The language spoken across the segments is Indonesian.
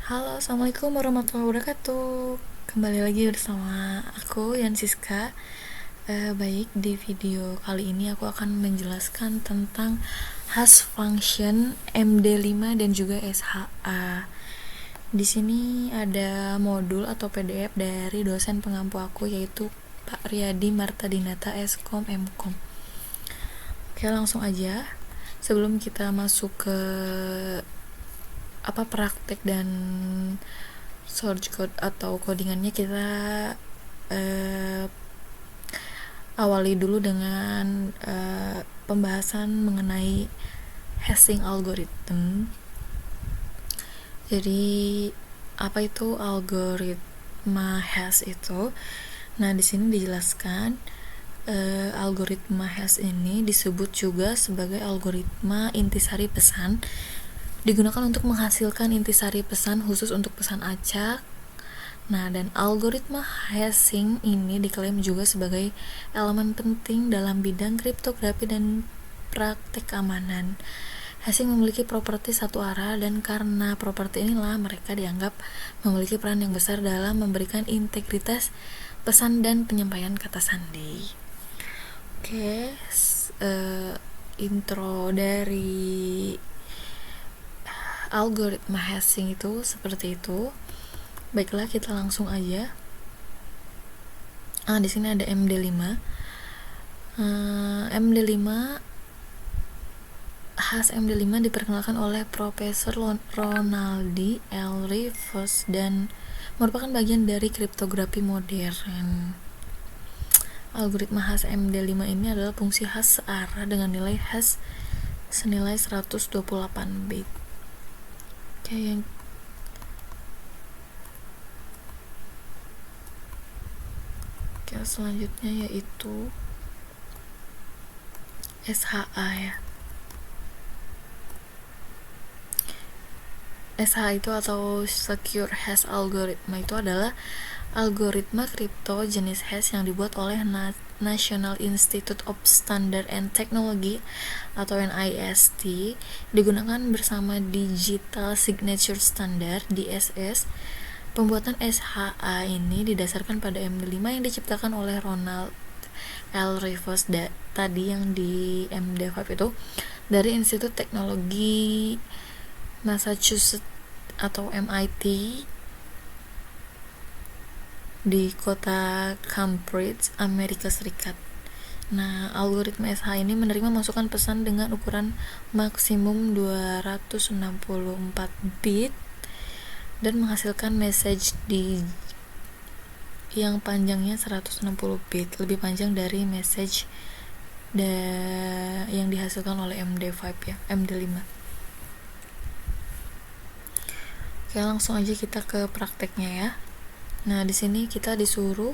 Halo, assalamualaikum warahmatullahi wabarakatuh. Kembali lagi bersama aku Yansiska. Baik, di video kali ini aku akan menjelaskan tentang hash function MD5 dan juga SHA. Di sini ada modul atau PDF dari dosen pengampu aku, yaitu Pak Riyadi Martadinata Skom Mkom. Oke, langsung aja. Sebelum kita masuk ke praktek dan source code atau codingannya, kita awali dulu dengan pembahasan mengenai hashing algorithm. Jadi apa itu algoritma hash itu? Nah, di sini dijelaskan algoritma hash ini disebut juga sebagai algoritma intisari pesan, digunakan untuk menghasilkan intisari pesan khusus untuk pesan acak. Nah, dan algoritma hashing ini diklaim juga sebagai elemen penting dalam bidang kriptografi dan praktek keamanan. Hashing memiliki properti satu arah, dan karena properti inilah mereka dianggap memiliki peran yang besar dalam memberikan integritas pesan dan penyampaian kata sandi. Oke, intro dari algoritma hashing itu seperti itu. Baiklah, kita langsung aja. Di sini ada MD5. Hash MD5 diperkenalkan oleh Profesor Ronaldi L. Rivers dan merupakan bagian dari kriptografi modern. Algoritma hash MD5 ini adalah fungsi hash searah dengan nilai hash senilai 128 bit. Oke, selanjutnya yaitu SHA ya. SHA itu atau Secure Hash Algorithm itu adalah algoritma kripto jenis hash yang dibuat oleh National Institute of Standard and Technology atau NIST, digunakan bersama Digital Signature Standard (DSS). Pembuatan SHA ini didasarkan pada MD5 yang diciptakan oleh Ronald L. Rivers tadi yang di MD5 itu dari Institut Teknologi Massachusetts atau MIT di kota Cambridge, Amerika Serikat. Nah, algoritma SHA ini menerima masukan pesan dengan ukuran maksimum 264 bit dan menghasilkan message yang panjangnya 160 bit, lebih panjang dari message yang dihasilkan oleh MD5 ya, MD5. Oke, langsung aja kita ke prakteknya ya. Nah, di sini kita disuruh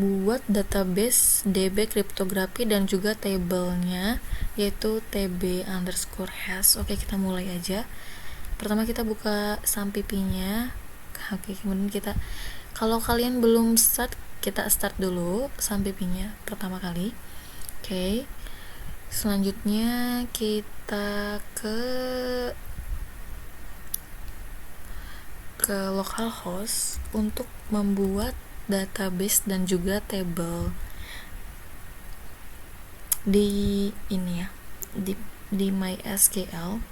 buat database DB kriptografi dan juga tabelnya, yaitu TB_hash. Oke, kita mulai aja. Pertama kita buka SAMPP-nya. Oke, kemudian kita, kalau kalian belum start, kita start dulu SAMPP-nya pertama kali. Oke. Selanjutnya kita ke localhost untuk membuat database dan juga table di ini ya, di MySQL.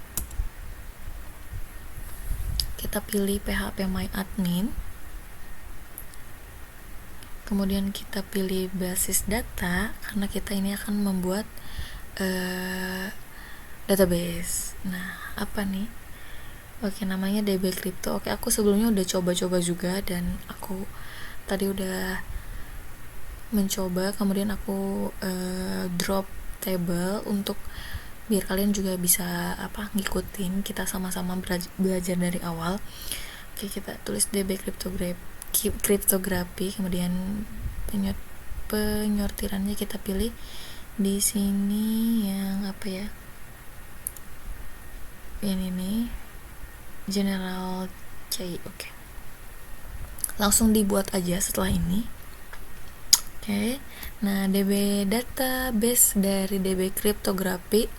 Kita pilih phpMyAdmin, kemudian kita pilih basis data karena kita ini akan membuat database. Nah, apa nih? Oke, namanya DB Crypto. Oke, aku sebelumnya udah coba-coba juga dan aku tadi udah mencoba, kemudian aku drop table untuk biar kalian juga bisa ngikutin, kita sama-sama belajar dari awal. Oke, kita tulis DB kriptografi, kemudian penyortirannya kita pilih di sini yang ini nih, General C. Oke. Langsung dibuat aja setelah ini. Oke. Nah, DB database dari DB kriptografi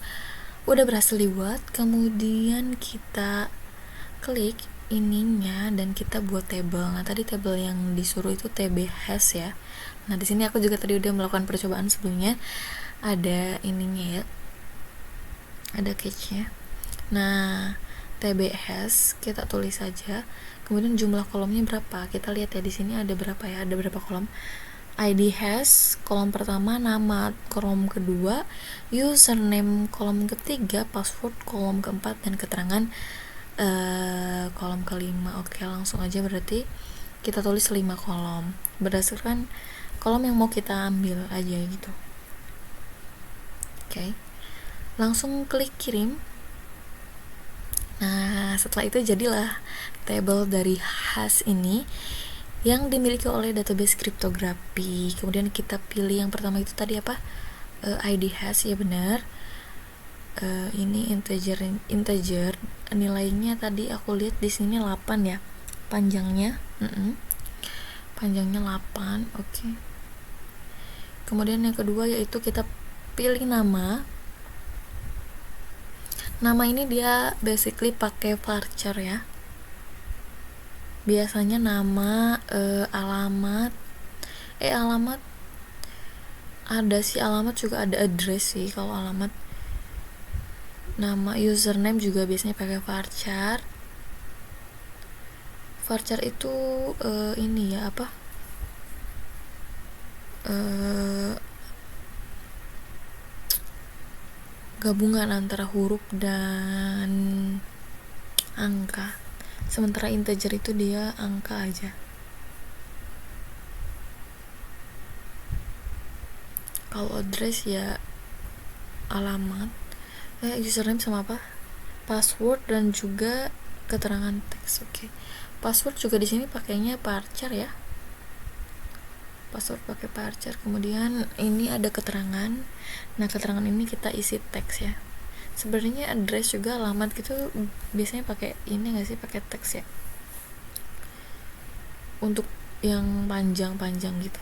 udah berhasil dibuat. Kemudian kita klik ininya dan kita buat table. Nah, tadi table yang disuruh itu TB hash ya. Nah, di sini aku juga tadi udah melakukan percobaan sebelumnya. Ada ininya ya. Ada catch-nya. Nah, TB hash kita tulis saja. Kemudian jumlah kolomnya berapa? Kita lihat ya di sini ada berapa ya? Ada berapa kolom? ID hash kolom pertama, nama kolom kedua, username kolom ketiga, password kolom keempat, dan keterangan kolom kelima. Oke, langsung aja berarti kita tulis 5 kolom berdasarkan kolom yang mau kita ambil aja gitu. Oke, langsung klik kirim. Nah, setelah itu jadilah table dari hash ini yang dimiliki oleh database kriptografi. Kemudian kita pilih yang pertama itu tadi apa? ID hash, ya benar. Ini integer nilainya tadi aku lihat di sini 8 ya panjangnya. Panjangnya 8. Oke. Kemudian yang kedua yaitu kita pilih nama. Nama ini dia basically pakai varchar ya. Biasanya nama, alamat ada sih, alamat juga ada, address sih kalau alamat. Nama, username juga biasanya pakai varchar. Varchar itu ini ya apa? Gabungan antara huruf dan angka. Sementara integer itu dia angka aja. Kalau address ya alamat. Username sama apa? Password dan juga keterangan teks. Oke. Password juga di sini pakainya varchar ya. Password pakai varchar. Kemudian ini ada keterangan. Nah, keterangan ini kita isi teks ya. Sebenarnya address juga alamat gitu biasanya pakai ini nggak sih, pakai teks ya, untuk yang panjang-panjang gitu.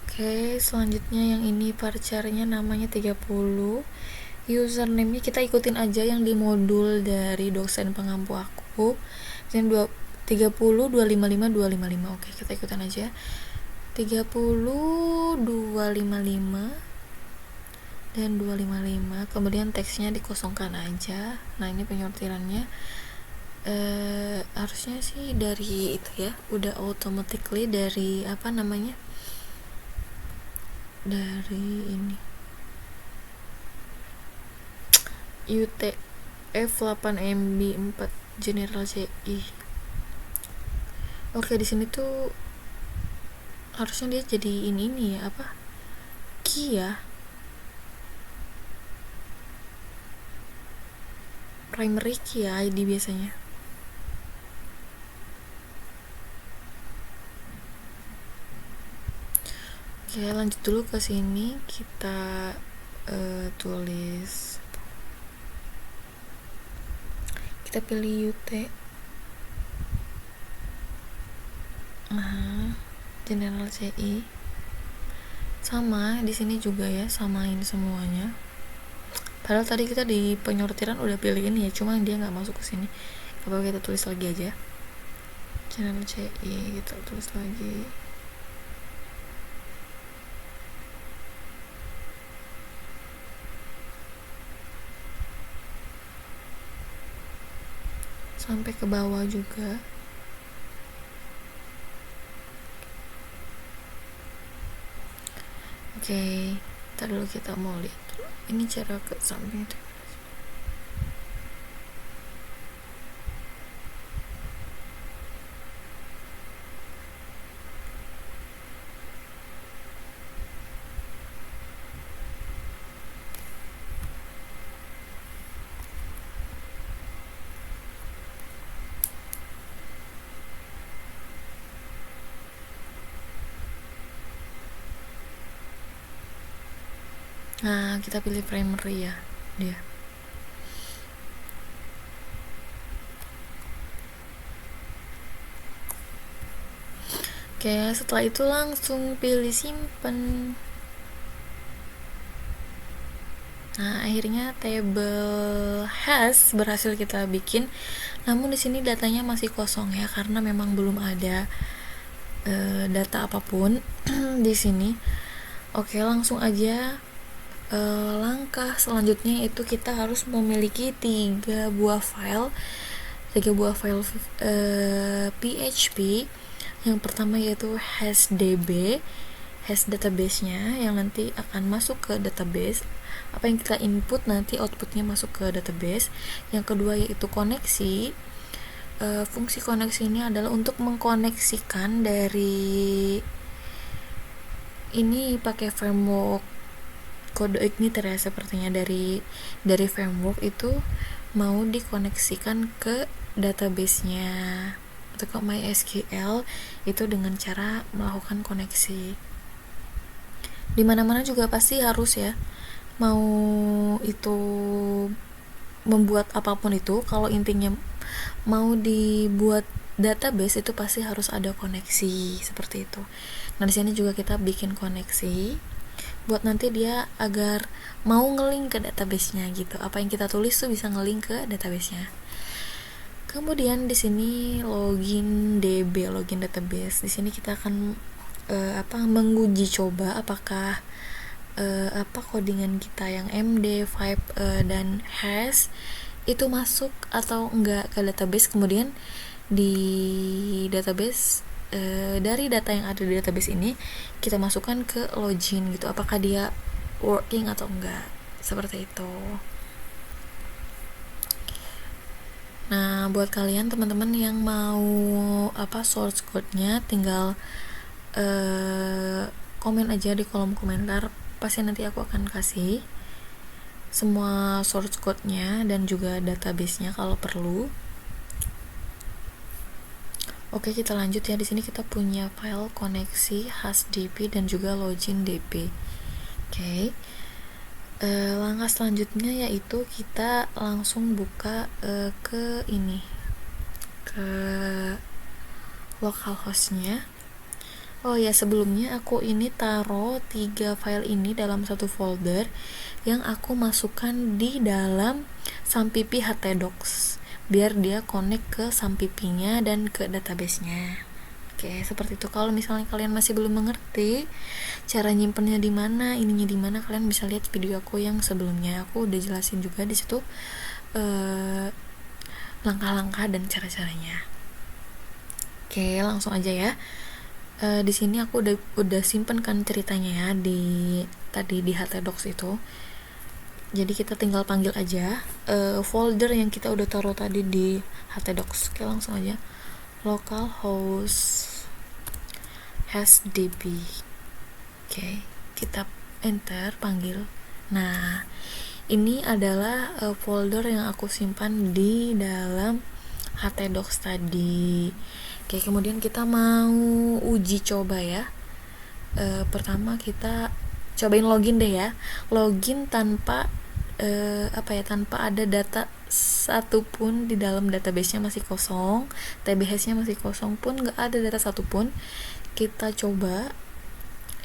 Oke, selanjutnya yang ini varcharnya namanya 30. Username-nya kita ikutin aja yang di modul dari dosen pengampu aku. Ini 30 255 255. Oke, kita ikutan aja. 30 255 dan 255. Kemudian teksnya dikosongkan aja. Nah, ini penyortirannya harusnya sih dari itu ya, udah automatically dari apa namanya, dari ini UTF 8 MB 4 General CI. Oke, di sini tuh harusnya dia jadi ini ya apa, key ya, primary key ya, ID biasanya. Oke, lanjut dulu ke sini, kita tulis, kita pilih UT General CI. Sama di sini juga ya, samain semuanya. Padahal tadi kita di penyortiran udah pilih ini ya, cuma dia nggak masuk ke sini. Apa kita tulis lagi aja, General CI, kita tulis lagi. Sampai ke bawah juga. Oke, ntar dulu kita mau lihat ini cara ke samping itu. Nah, kita pilih primary ya dia. Oke, setelah itu langsung pilih simpen. Nah, akhirnya table has berhasil kita bikin. Namun di sini datanya masih kosong ya, karena memang belum ada data apapun di sini. Oke, langsung aja. Langkah selanjutnya itu kita harus memiliki tiga buah file PHP. Yang pertama yaitu hasDB, hash database-nya yang nanti akan masuk ke database. Apa yang kita input nanti outputnya masuk ke database. Yang kedua yaitu koneksi. Fungsi koneksi ini adalah untuk mengkoneksikan dari ini pakai framework kode Igniter ya, sepertinya dari framework itu mau dikoneksikan ke database-nya atau ke MySQL itu dengan cara melakukan koneksi. Dimana-mana juga pasti harus ya, mau itu membuat apapun itu, kalau intinya mau dibuat database itu pasti harus ada koneksi seperti itu. Nah, di sini juga kita bikin koneksi buat nanti dia agar mau ngelink ke database-nya gitu. Apa yang kita tulis tuh bisa ngelink ke database-nya. Kemudian di sini login database. Di sini kita akan menguji coba apakah codingan kita yang MD5 dan hash itu masuk atau enggak ke database. Kemudian di database dari data yang ada di database ini kita masukkan ke login gitu, apakah dia working atau enggak, seperti itu. Nah, buat kalian teman-teman yang mau source code-nya tinggal komen aja di kolom komentar, pasti nanti aku akan kasih semua source code-nya dan juga database-nya kalau perlu. Oke, kita lanjut ya. Di sini kita punya file koneksi hasDB dan juga login DB. Oke. Langkah selanjutnya yaitu kita langsung buka ke localhost-nya. Oh ya, sebelumnya aku ini taruh 3 file ini dalam satu folder yang aku masukkan di dalam sampipi htdocs biar dia connect ke sampipinya dan ke database-nya. Oke, seperti itu. Kalau misalnya kalian masih belum mengerti cara nyimpennya di mana, ininya di mana, kalian bisa lihat video aku yang sebelumnya. Aku udah jelasin juga di situ langkah-langkah dan cara-caranya. Oke, langsung aja ya. Di sini aku udah simpen kan ceritanya ya di htdocs itu. Jadi kita tinggal panggil aja folder yang kita udah taruh tadi di htdocs. Oke, langsung aja localhost hasDB. Oke, kita enter, panggil. Nah, ini adalah folder yang aku simpan di dalam htdocs tadi. Oke, kemudian kita mau uji coba ya. Pertama kita cobain login deh ya. Login tanpa tanpa ada data satupun di dalam database-nya, masih kosong, TBH-nya masih kosong pun, nggak ada data satupun. Kita coba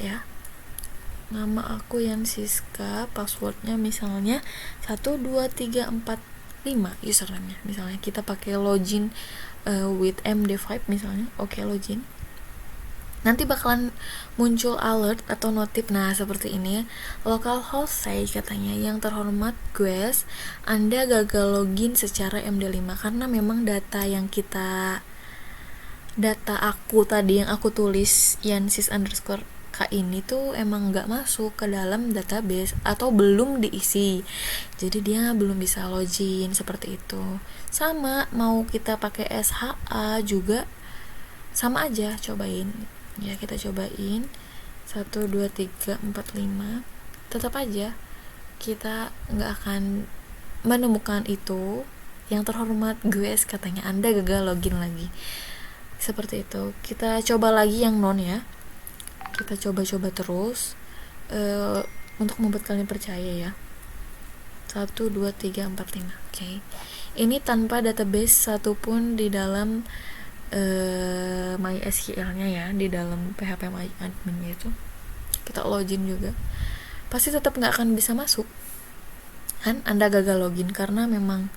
ya. Nama aku Yansiska, passwordnya misalnya 12345 username-nya. Misalnya kita pakai login with MD5 misalnya. Oke, login. Nanti bakalan muncul alert atau notif. Nah, seperti ini. Localhost say katanya, yang terhormat Gues, Anda gagal login secara MD5 karena memang data aku tadi yang aku tulis Yansis_K ini tuh emang nggak masuk ke dalam database atau belum diisi. Jadi dia belum bisa login, seperti itu. Sama mau kita pakai SHA juga sama aja, cobain. Ya, kita cobain 1, 2, 3, 4, 5 tetap aja kita nggak akan menemukan itu. Yang terhormat Gues katanya, Anda gagal login lagi, seperti itu. Kita coba lagi yang non ya, kita coba-coba terus untuk membuat kalian percaya ya. 1, 2, 3, 4, 5. Oke. Ini tanpa database satupun di dalam MySQL-nya ya, di dalam PHP admin itu. Kita login juga pasti tetap nggak akan bisa masuk. kan Anda gagal login karena memang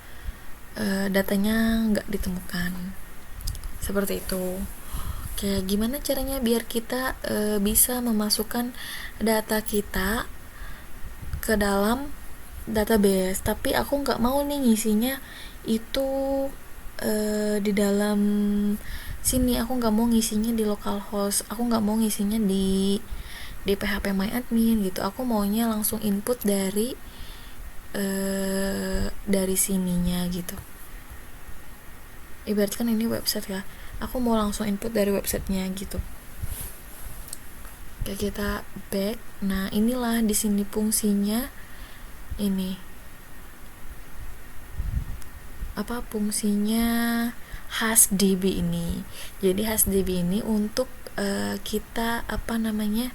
datanya nggak ditemukan. Seperti itu. Oke, gimana caranya biar kita bisa memasukkan data kita ke dalam database, tapi aku nggak mau nih ngisinya itu di dalam sini. Aku nggak mau ngisinya di localhost, aku nggak mau ngisinya di PHP My Admin gitu. Aku maunya langsung input dari sininya gitu. Ibaratkan ini website ya, aku mau langsung input dari websitenya gitu. Kayak kita back. Nah, inilah di sini fungsinya ini. Apa fungsinya HashDB ini? Jadi HashDB ini untuk kita apa namanya?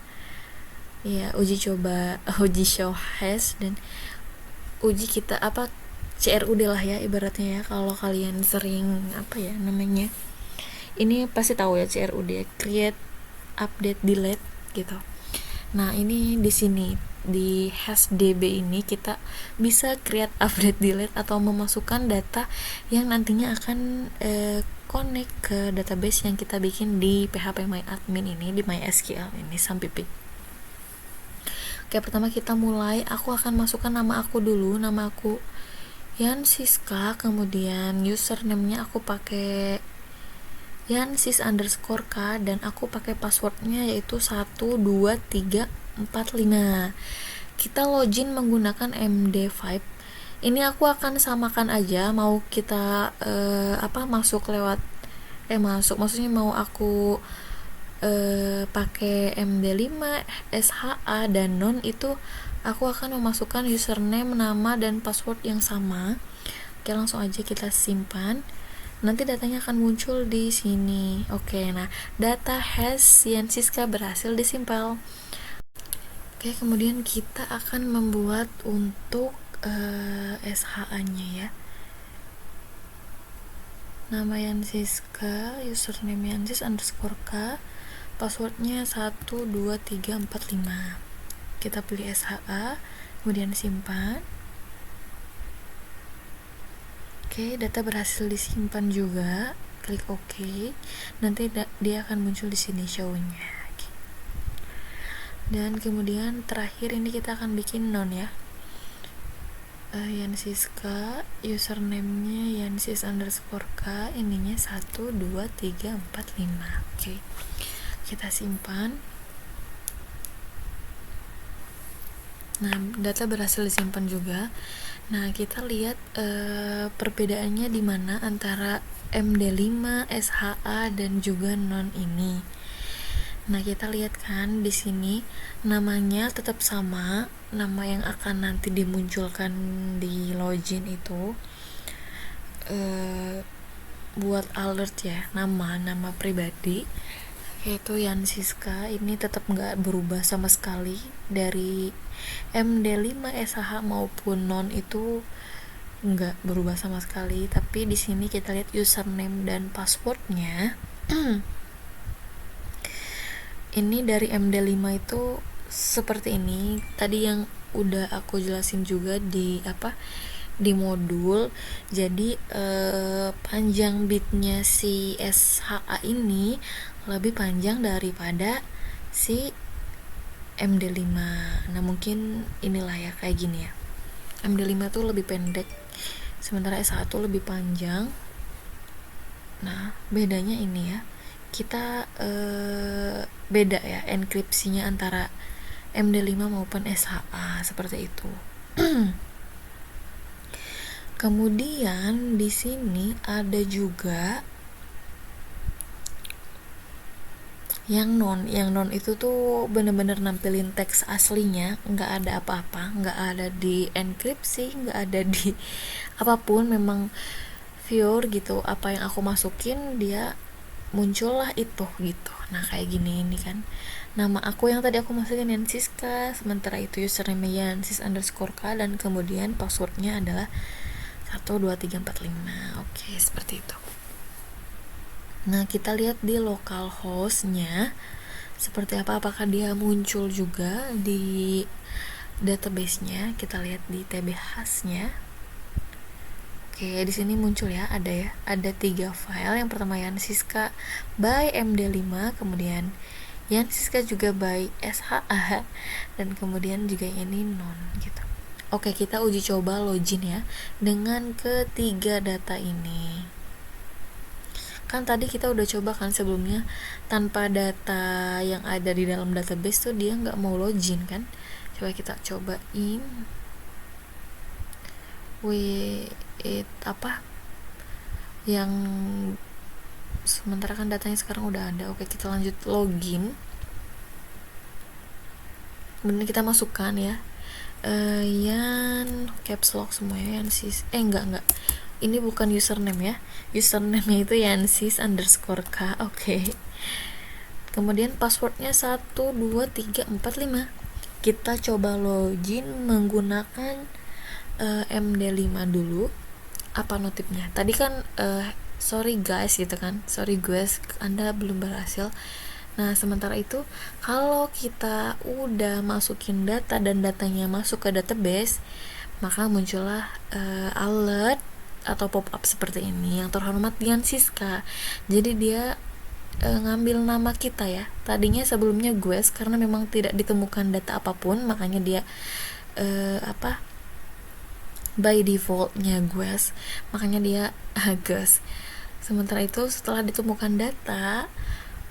Ya, uji coba, uji show hash dan uji kita apa CRUD lah ya ibaratnya ya. Kalau kalian sering apa ya namanya? Ini pasti tahu ya CRUD, create, update, delete gitu. Nah, ini di sini di HashDB ini kita bisa create, update, delete atau memasukkan data yang nantinya akan connect ke database yang kita bikin di PHP My Admin ini, di MySQL ini Sampipi. Oke, pertama kita mulai. Aku akan masukkan nama aku dulu, nama aku Yansiska, kemudian username-nya aku pakai Yansis_k dan aku pakai passwordnya yaitu 12345. Kita login menggunakan MD5. Ini aku akan samakan aja, mau kita masuk lewat maksudnya mau aku pakai MD5, SHA dan non, itu aku akan memasukkan username, nama dan password yang sama. Oke, langsung aja kita simpan. Nanti datanya akan muncul di sini. Oke, nah data hash Yansiska berhasil disimpan. Oke, kemudian kita akan membuat untuk SHA-nya ya. Nama Yansiska, username Yansis_k, passwordnya 12345. Kita pilih SHA, kemudian simpan. Oke, data berhasil disimpan juga. Klik OK. Nanti dia akan muncul di sini show-nya. Dan kemudian terakhir ini kita akan bikin non ya. Yansiska, username-nya Yansis_k, ininya 12345. Oke. Kita simpan. Nah, data berhasil disimpan juga. Nah, kita lihat perbedaannya di mana antara MD5, SHA dan juga non ini. Nah, kita lihat kan di sini namanya tetap sama, nama yang akan nanti dimunculkan di login itu buat alert ya, nama pribadi yaitu Yansiska. Ini tetap nggak berubah sama sekali dari MD5, SH maupun non, itu nggak berubah sama sekali. Tapi di sini kita lihat username dan passwordnya. Ini dari MD5 itu seperti ini. Tadi yang udah aku jelasin juga di modul. Jadi panjang bitnya si SHA ini lebih panjang daripada si MD5. Nah, mungkin inilah ya kayak gini ya. MD5 tuh lebih pendek, sementara SHA tuh lebih panjang. Nah, bedanya ini ya. Kita beda ya enkripsinya antara MD5 maupun SHA seperti itu. Kemudian di sini ada juga yang non itu tuh bener-bener nampilin teks aslinya, nggak ada apa-apa, nggak ada di enkripsi, nggak ada di apapun, memang pure gitu. Apa yang aku masukin dia muncullah itu gitu. Nah, kayak gini ini kan nama aku yang tadi aku masukin Yansiska, sementara itu username Yansis_k dan kemudian passwordnya adalah 12345. Oke, seperti itu. Nah, kita lihat di localhost-nya seperti apa, apakah dia muncul juga di database-nya, kita lihat di tbhs-nya. Oke, di sini muncul ya, ada 3 file. Yang pertama Yansiska by MD5, kemudian Yansiska juga by SHA, dan kemudian juga ini non gitu. Oke, kita uji coba login ya dengan ketiga data ini. Kan tadi kita udah coba kan sebelumnya, tanpa data yang ada di dalam database tuh dia nggak mau login kan. Coba kita cobain yang sementara kan datanya sekarang udah ada. Oke, kita lanjut login. Kemudian kita masukkan ya Yan caps lock semuanya Yansis. Enggak, ini bukan username ya, username itu Yansis_k. Oke. Kemudian passwordnya 12345. Kita coba login menggunakan MD5 dulu. Apa notifnya tadi kan, sorry guys gitu kan, sorry guys Anda belum berhasil. Nah, sementara itu kalau kita udah masukin data dan datanya masuk ke database, maka muncullah alert atau pop-up seperti ini, yang terhormat Dian Siska. Jadi dia ngambil nama kita ya. Tadinya sebelumnya Gues, karena memang tidak ditemukan data apapun, makanya dia by defaultnya Gues, makanya dia Gus. Sementara itu setelah ditemukan data,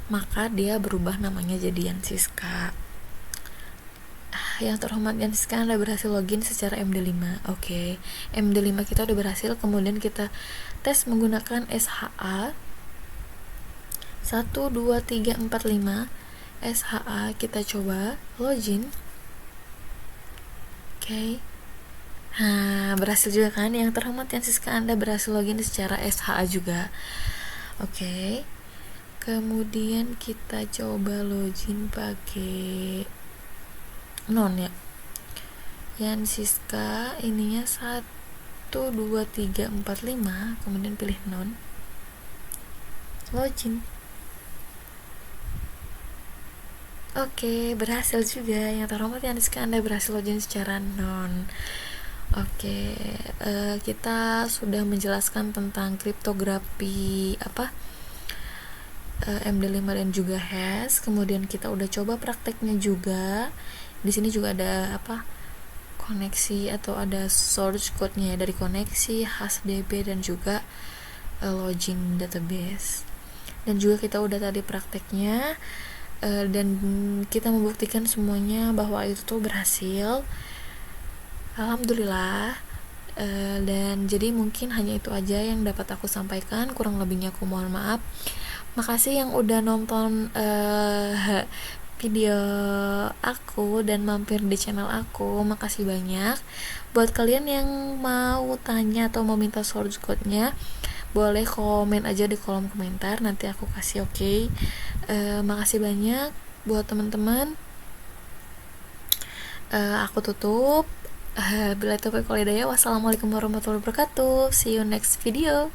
maka dia berubah namanya jadi Yansiska. Yang terhormat Yansiska, Anda berhasil login secara MD5. Oke, MD5 kita udah berhasil. Kemudian kita tes menggunakan SHA 12345 SHA. Kita coba login. Oke. Nah, berhasil juga kan. Yang terhormat Yansiska, Anda berhasil login secara SHA juga. Oke. Kemudian kita coba login pakai non ya. Yansiska ininya 12345, kemudian pilih non. Login. Oke, berhasil juga. Yang terhormat Yansiska, Anda berhasil login secara non. Oke, kita sudah menjelaskan tentang kriptografi MD5 dan juga hash. Kemudian kita udah coba prakteknya juga. Di sini juga ada koneksi atau ada source code-nya dari koneksi, HashDB, dan juga login database. Dan juga kita udah tadi prakteknya, dan kita membuktikan semuanya bahwa itu tuh berhasil. Alhamdulillah. Dan jadi mungkin hanya itu aja yang dapat aku sampaikan, kurang lebihnya aku mohon maaf. Makasih yang udah nonton video aku dan mampir di channel aku. Makasih banyak. Buat kalian yang mau tanya atau mau minta source code-nya, boleh komen aja di kolom komentar, nanti aku kasih. Oke. Makasih banyak buat teman-teman. Aku tutup. Bila taufiq wal hidayah. Wassalamualaikum warahmatullahi wabarakatuh. See you next video.